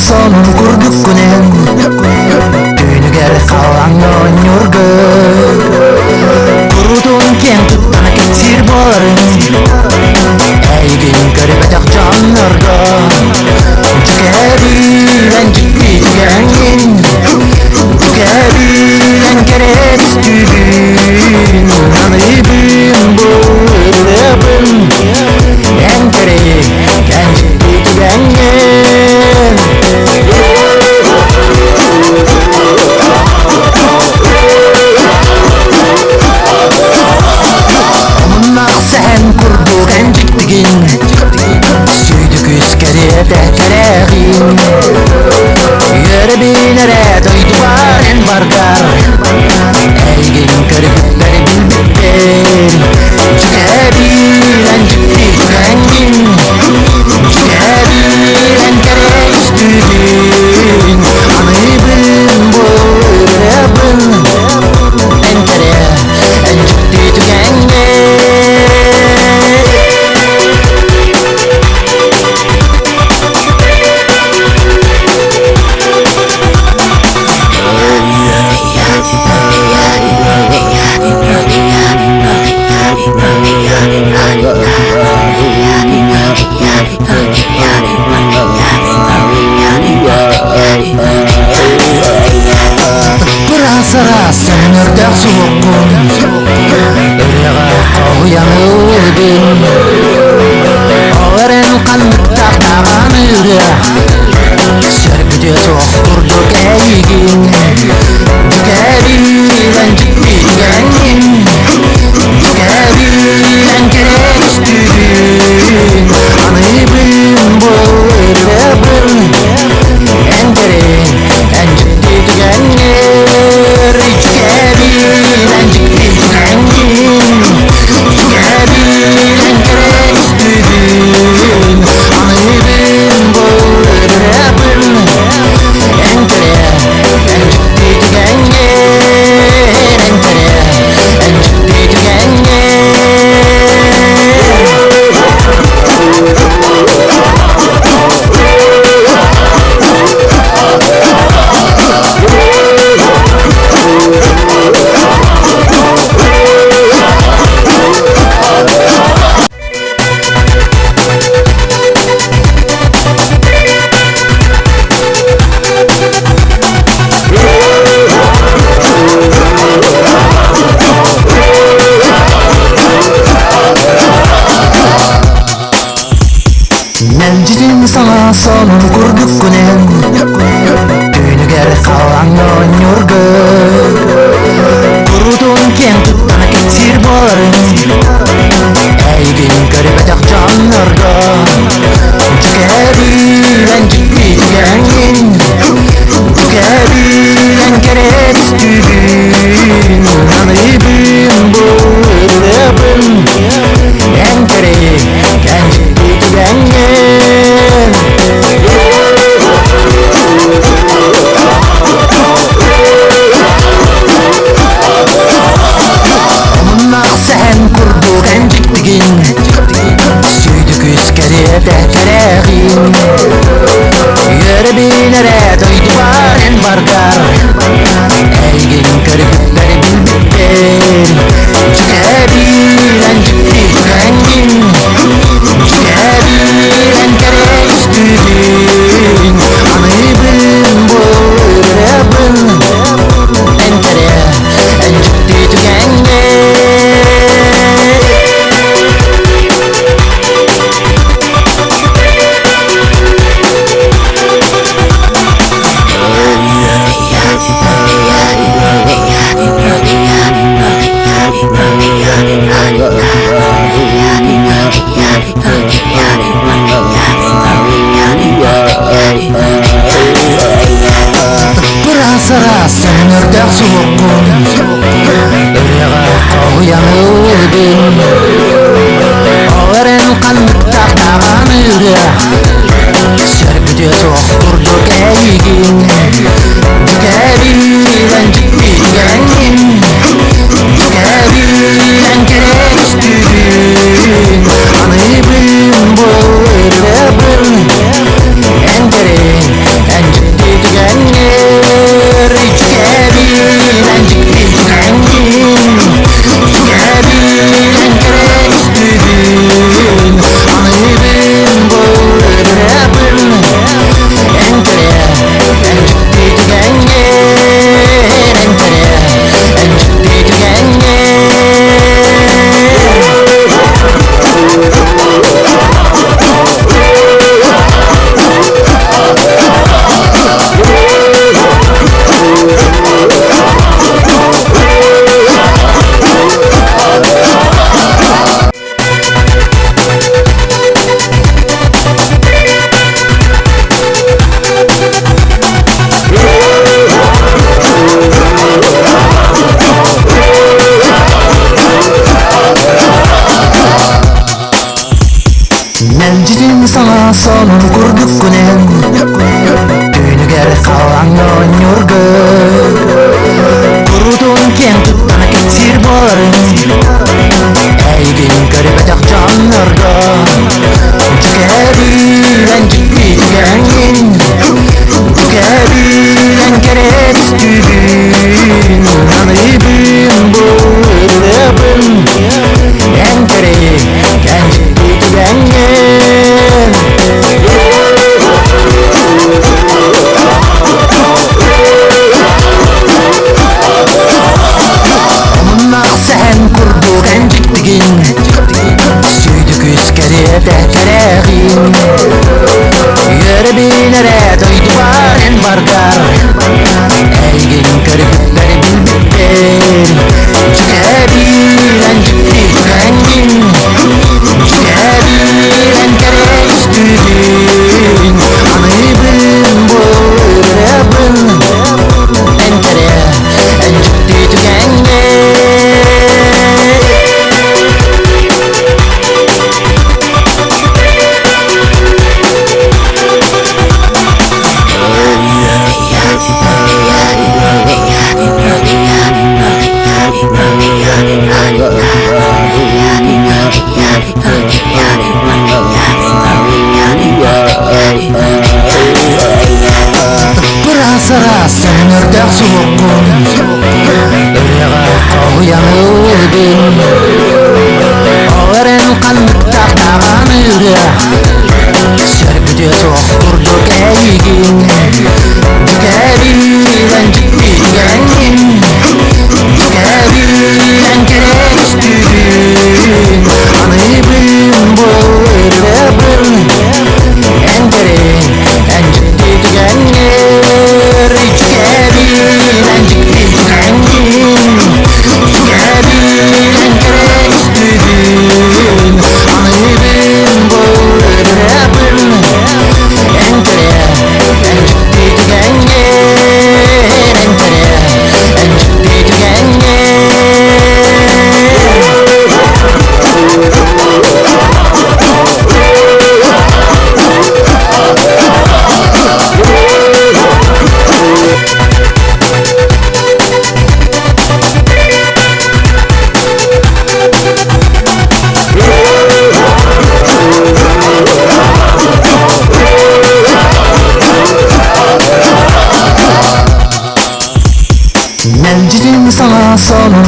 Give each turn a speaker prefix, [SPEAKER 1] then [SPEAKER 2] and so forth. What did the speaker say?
[SPEAKER 1] sonun kurduk kunen Tüynü geri kalan yonyorga Kurudun ken tuttana ketsir boların Eygin körüp edek canlarga Tükebilen ciddi tügengin Tükebilen kerek istüdün Anıybın bu ödebin En kerek en ciddi tügengin Sen kurduk en ciddigin Süydük üskeri tehterağin Yürü binere doydu var en bargar Eygin körüpleri bilbitler Tükebilen ciddi tügengin Tükebilen kere üstüdün Anıybın bu ödebin En kere en ciddi tügengin Rasa-rasa ngerdak sukun Iraga kau yang udin Oren kan tak tangan irah Sergede sok kurduk eygin Tükebilen ciddi gengin Tükebilen kerek istüdün Anıybın bu ödebin En kerek en ciddi tügengin Tükebilen ciddi tügengin Tükebilen kerek istüdün Anıybın bu ödebin En kerek en ciddi tügengin En kerek en ciddi tügengin Mencizin sana sonun kurduk kunen Tüynü geri kalan yonyorga Kurudun ken tuttana ketsir boların Eygin körüp edek canlarga Tükebilen ciddi tügengin Tükebilen kerek istüdün Anıybın bu ödebin En kerek en ciddi tügengin Sen kurduk en ciddigin Süydük üskeri tehterağin Yürü binere doydu var en bargar Eygin körüpleri bilbitler Tükebilen ciddi tügengin Tükebilen kerek istüdün Anıybın bu ödebin En kerek en ciddi tügengin Rasa-rasa ngerdak sukun Iraga kau yang udin Oren kan tak tangan irah Sergede sok kurduk eygin Tükebilen ciddi tügengin Tükebilen kerek istüdün Anıybın bu ödebin En kerek en Mencizin sana sonun kurduk günen Düğünü gel kalan yorgu Kurudun ken tuttana ketsir barın Eygin garibecek canlarga Tükebilen ciddi tükenin Tükebilen gerek istüdün Anibim bu yapın En gerek en ciddi tükenin sen kurduk en ciddigin Süydük üskeriye de tereğin Yürü binere doydu var en bardar Eygin körükleri bilbitler Tükebilen ciddi tükengin Tükebilen kere üstüdün Anıbın bu yapın En kere en ciddi tükengin Rasa-rasa ngerdak sukun Iriga kau yang udin Oren kan tak tangan ira Sergde sohtur dok eygin Tükebilen ciddi tükenin Tükebilen gerek istüdün Anıbın bu yapın En gerek en ciddi tükenin Tükebilen ciddi tükenin Tükebilen gerek istüdün Anıbın bu yapın En gerek en ciddi tükenin En gerek en ciddi tükenin Mencizin sana sonun